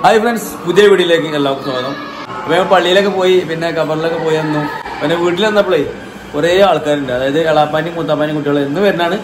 Hi friends, പുതിയ വീഡിയോയിലേക്ക് എല്ലാവർക്കും സ്വാഗതം. അപ്പോൾ ഞാൻ പള്ളിയിലൊക്കെ പോയി, പിന്നെ ഖബറിലൊക്കെ പോയി വന്നു. പിന്നെ വീട്ടിൽ വന്നപ്പോഴേ കുറേ ആൾക്കാരുണ്ട്, അതായത് എളാപ്പാനും മൂത്താപ്പാനും കുട്ടികൾ എന്ന് വരുന്നതാണ്.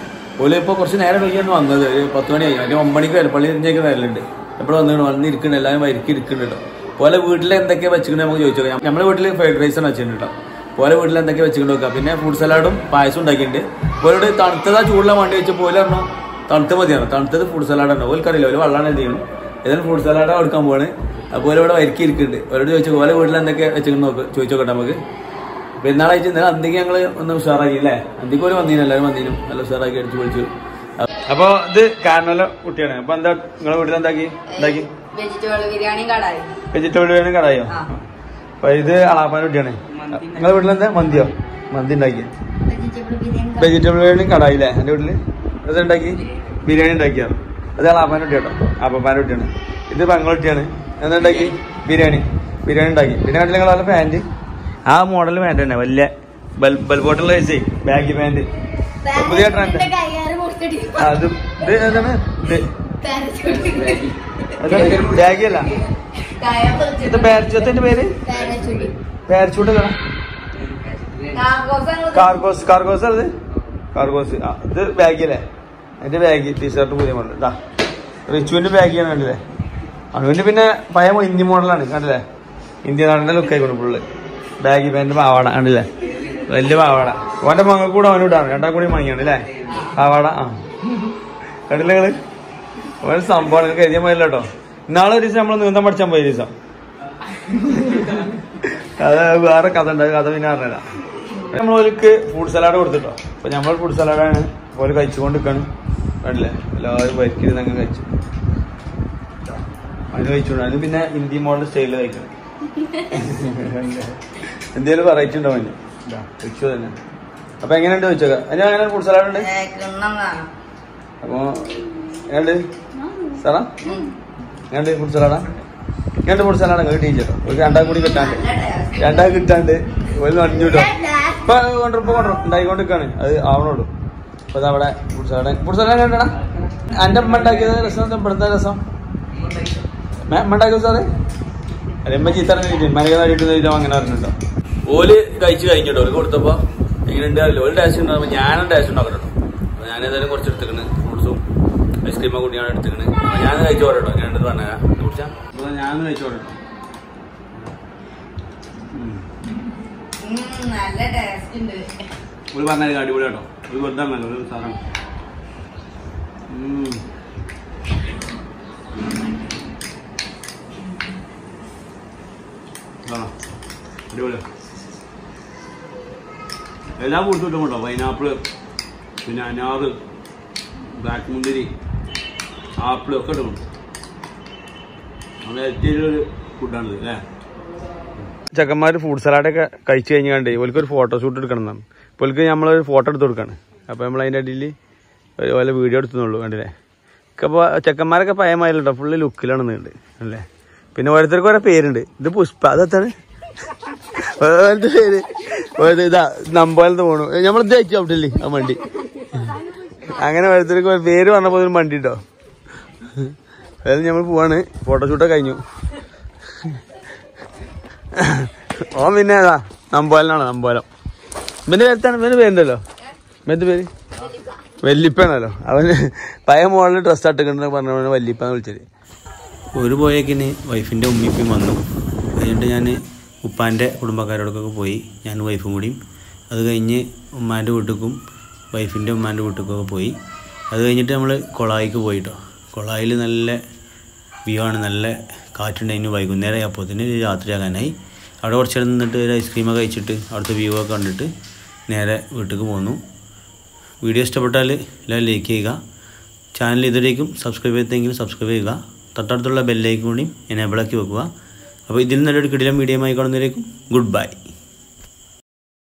ഓല് ഇപ്പോൾ കുറച്ച് നേരം കഴിഞ്ഞാണ് വന്നത്, 10 മണിയായി. അതിന് 9 മണിക്ക് വരും, പള്ളി തിരിഞ്ഞേക്ക് വരലുണ്ട്. എപ്പോഴും വന്നിരിക്കുന്നുണ്ട്, എല്ലാവരും വരിക്ക് ഇരിക്കുന്നുണ്ട് കേട്ടോ. പോലെ വീട്ടിൽ എന്തൊക്കെയാണ് വെച്ചിട്ടുണ്ട് നമുക്ക് ചോദിച്ചു നോക്കാം. നമ്മുടെ വീട്ടിൽ ഫ്രൈഡ് റൈസാണ് വെച്ചിട്ടുണ്ട് കേട്ടോ. പോലെ വീട്ടിൽ എന്തൊക്കെ വെച്ചിട്ടുണ്ട് നോക്കാം. പിന്നെ ഫ്രൂട്ട് സലാഡും പായസം ഉണ്ടാക്കിയിട്ടുണ്ട്. ഓരോട് തണുത്തതാ ചൂടുള്ള വണ്ടി വെച്ച് പോലെ പറഞ്ഞു തണുത്ത മതിയാണ്, തണുത്തത് ഫ്രൂട്ട് സലാഡാണ്. ഓൽക്കറിയില്ല, ഒരു വെള്ളമാണ് എന്ത് ചെയ്യണം. ഏതായാലും ഫ്രൂട്ട് സലാഡാണ് എടുക്കാൻ പോവാണ്. അപ്പോൾ ഇവിടെ വരിക്കി ഇരിക്കുന്നുണ്ട്. അവരോട് ചോദിച്ചു പോലെ വീട്ടിൽ എന്തൊക്കെ വെച്ചിട്ടുണ്ട് നോക്ക്, ചോദിച്ചു നോക്കട്ടെ നമുക്ക്. പെരുന്നാളായിട്ട് ഇന്നലെ അന്തിക്ക് ഞങ്ങൾ ഒന്ന് ഉഷാറാക്കി അല്ലേ, അന്തിക്ക് പോലെ വന്നീനും എല്ലാവരും വന്നീനും, നല്ല ഉഷാറാക്കി അടിച്ചു പൊളിച്ചു. അപ്പൊ ഇത് കാരണമല്ല കുട്ടിയാണ്. അപ്പൊ എന്താ നിങ്ങളെ വീട്ടിൽ എന്താക്കി വെജിറ്റബിൾ ബിരിയാണി കടായോ? അപ്പൊ ഇത് അളാപ്പാൻ കുട്ടിയാണ്. നിങ്ങളെ വീട്ടിലെന്താ മന്തി ഉണ്ടാക്കിയ വെജിറ്റബിൾ ബിരിയാണി കടായില്ലേ? എന്റെ വീട്ടില് ഇത് ഉണ്ടാക്കി ബിരിയാണി ഉണ്ടാക്കിയാണ്. അത് അളാപ്പാൻ കുട്ടി കേട്ടോ, അപ്പാൻ കുട്ടിയാണ്. ഇത് പെങ്ങളുട്ടിയാണ്. എന്താ ഉണ്ടാക്കി ബിരിയാണി ഉണ്ടാക്കി. പിന്നെ കണ്ടില്ല നിങ്ങളെ പാന്റ്, ആ മോഡൽ പാന്റ് തന്നെ, വലിയ ബൽബോട്ടുള്ള സൈസ് ബാഗി പാന്റ്, പുതിയ ട്രെൻഡ്. അത് ഇത് എന്താണ് ബാഗി അല്ല, ഇത് പാരച്ചൂട്ടിന്റെ പേര് പാരച്ചൂട്ട് കാർഗോസ് അത് കാർഗോസ്. ഇത് ബാഗി അല്ലേ? അതിന്റെ ബാഗി ടീഷർട്ട് പുതിയ മോഡൽ. ഇതാ റിച്ചുവിന്റെ ബാഗിയാണ് കണ്ടില്ലേ? അതുകൊണ്ട് പിന്നെ പഴയ ഇന്ത്യ മോഡലാണ് കണ്ടില്ലേ? ഇന്ത്യ നാടിന്റെ ലുക്ക് ആയിക്കോളും ഫുള്ള്. ബാഗി പാന്റ് പാവാട കണ്ടില്ലേ? വലിയ പാവാട. ഓന്റെ മകൾക്ക് കൂടെ അവനും ഇടാണ്, രണ്ടാം കൂടി വാങ്ങിയാണ് അല്ലേ പാവാട. കണ്ടില്ലേ നിങ്ങള്? ഒരു സംഭവമാണ്, നിങ്ങൾക്ക് എഴുതിയ പോയല്ലോ കേട്ടോ. ഇന്നാളെ ഒരു ദിവസം നമ്മൾ നീന്തം പഠിച്ചാൽ പോയ ദിവസം, അത് വേറെ കഥ ഉണ്ട്, കഥ പിന്നെ അറിഞ്ഞതാ. നമ്മളൊരുക്ക് ഫ്രൂട്ട് സലാഡ് കൊടുത്തിട്ടോ. അപ്പൊ നമ്മൾ ഫ്രൂട്ട് സലാഡാണ് പോലെ കഴിച്ചുകൊണ്ട് നിൽക്കാണ്. കണ്ടില്ലേ? എല്ലാവരും വരിക്കിരുന്ന് അങ്ങനെ കഴിച്ചു, അതിന് കഴിച്ചോണ്ട്. അതിന് പിന്നെ ഇന്ത്യ മോഡൽ സ്റ്റൈലിൽ കഴിക്കണം. എന്തേലും വെറൈറ്റി ഉണ്ടാവും അതിന്, കഴിച്ചു തന്നെ. അപ്പൊ എങ്ങനെയുണ്ട് ചോദിച്ചോക്കാം. അതിന് അങ്ങനെ ഫ്രൂട്ട് സലാഡ് ഉണ്ട്. അപ്പൊ എങ്ങനെയുണ്ട് സാറാ? എങ്ങനെയുണ്ട് ഫ്രൂട്ട് സലാഡാ? ഇങ്ങനത്തെ ഫ്രൂട്ട് സലാഡ് അങ്ങ് കിട്ടിയില്ലോ. ഒരു രണ്ടാം കൂടി കിട്ടാണ്ട് ഒരു നനഞ്ഞു കിട്ടോ. ഇപ്പൊ കൊണ്ടുവരും ഉണ്ടായിക്കൊണ്ടിരിക്കാണ്, അത് ആവണോളൂ. അപ്പൊ അതവിടെ ഫ്രൂട്ട് സലാഡ് കണ്ടടാ. എന്റെ അമ്മ ഉണ്ടാക്കിയത് രസം, ഇവിടുത്തെ രസം അമ്മ ഉണ്ടാക്കിയത് സാറ് അമ്മ ചീത്തറ മരകനായിട്ട് അങ്ങനെ പറഞ്ഞിട്ടോ. ഓല് കഴിച്ചു കഴിഞ്ഞിട്ടോ. ഓല് കൊടുത്തപ്പോ എങ്ങനെയുണ്ട് അറിയില്ല. ഒരു ടേസ്റ്റ് ഉണ്ടാകുമ്പോ ഞാനും ടേസ്റ്റ് ഉണ്ടാക്കട്ടോ. അപ്പൊ ഞാൻ ഏതായാലും കുറച്ച് എടുത്തിക്കണ്, ഫ്രൂട്ട്സും ഐസ്ക്രീമൊക്കെ കൂടിയാണ് എടുത്തിക്കണ്. അപ്പൊ ഞാൻ കഴിച്ചു പോരട്ടോ. എങ്ങനെയുണ്ട് പറഞ്ഞാ കുടിച്ചാ ഞാൻ കഴിച്ചു പോരട്ടോ. ഒരു പറഞ്ഞാൽ അടിപൊളി കേട്ടോ. ഒരു വെറുതാണല്ലോ, ഒരു സാധനം. അടിപൊളിയാ. എല്ലാം കൊടുത്തു കിട്ടും കേട്ടോ. പൈനാപ്പിള്, പിന്നെ അനാറ്, ബ്ലാക്ക് മുന്തിരി, ആപ്പിള് ഒക്കെ ഇട്ടും. അത് ഏറ്റവും ഒരു ഫുഡാണിത് അല്ലേ? ചെക്കന്മാർ ഫ്രൂട്ട് സലാഡൊക്കെ കഴിച്ചു കഴിഞ്ഞാണ്ട് ഇവർക്ക് ഒരു ഫോട്ടോഷൂട്ട് എടുക്കണം എന്നാണ്. ഇപ്പോൾ നമ്മളൊരു ഫോട്ടോ എടുത്ത് കൊടുക്കുകയാണ്. അപ്പോൾ നമ്മൾ അതിൻ്റെ അടിയിൽ വല്ല വീഡിയോ എടുത്തുന്നുള്ളൂ കണ്ടില്ലേ? അപ്പോൾ ചെക്കന്മാരൊക്കെ പയമായില്ല കേട്ടോ, ഫുള്ള് ലുക്കിലാണ് നീണ്ട് അല്ലേ? പിന്നെ ഓരോരുത്തർക്ക് ഓരോ പേരുണ്ട്. ഇത് പുഷ്പ, അതെത്താണ് ഓരോരുത്തർ പേര്. ഇതാ നമ്പോലെന്ന് പോണു, നമ്മളിത് അയച്ചു ഔട്ടില്ലേ ആ വണ്ടി. അങ്ങനെ ഓരോരുത്തർക്ക് പേര് പറഞ്ഞപ്പോൾ ഒരു വണ്ടി കേട്ടോ. അതായത് നമ്മൾ പോവാണ്, ഫോട്ടോഷൂട്ടൊക്കെ കഴിഞ്ഞു. ഓ പിന്നെ ഏതാ നമ്പോലനാണ്, നമ്പോലം. ഇവന്റെ പേരത്താണ്, ഇവന്റെ പേരുണ്ടല്ലോ, ഇവന്റെ പേര് വല്ലിപ്പാണല്ലോ. അവന് പഴയ മോളിൽ ഡ്രസ്സ് ഇട്ടിട്ടുണ്ട് പറഞ്ഞ വല്ലിപ്പാന്ന് വിളിച്ചത്. ഒരു പോയേക്കിന് വൈഫിൻ്റെ ഉമ്മിപ്പയും വന്നു. കഴിഞ്ഞിട്ട് ഞാൻ ഉപ്പാൻ്റെ കുടുംബക്കാരോടൊക്കെ പോയി, ഞാൻ വൈഫും കൂടിയും. അത് കഴിഞ്ഞ് ഉമ്മാൻ്റെ വീട്ടിലേക്കും വൈഫിൻ്റെ ഉമ്മാൻ്റെ വീട്ടിലേക്കൊക്കെ പോയി. അത് കഴിഞ്ഞിട്ട് നമ്മൾ കൊളായിക്ക് പോയിട്ടോ. കൊളായിൽ നല്ല വ്യൂ ആണ്, നല്ല കാറ്റുണ്ടായിരുന്നു. വൈകുന്നേരം അപ്പോഴത്തേന് രാത്രിയാകാനായി. അവിടെ കുറച്ച് നേരം നിന്നിട്ട് ഒരു ഐസ്ക്രീമൊക്കെ കഴിച്ചിട്ട് അവിടുത്തെ വ്യൂ ഒക്കെ കണ്ടിട്ട് നേരെ വീട്ടിലേക്ക് പോന്നു. വീഡിയോ ഇഷ്ടപ്പെട്ടാൽ എല്ലാവരും ലൈക്ക് ചെയ്യുക. ചാനൽ ഇതുവരേക്കും സബ്സ്ക്രൈബ് ചെയ്തെങ്കിലും സബ്സ്ക്രൈബ് ചെയ്യുക. തൊട്ടടുത്തുള്ള ബെല്ലൈക്കൺ കൂടി എനേബിളാക്കി വെക്കുക. അപ്പോൾ ഇതിൽ നല്ലൊരു കിടിലം വീഡിയോ ആയി കാണുന്നതിലേക്കും ഗുഡ് ബൈ.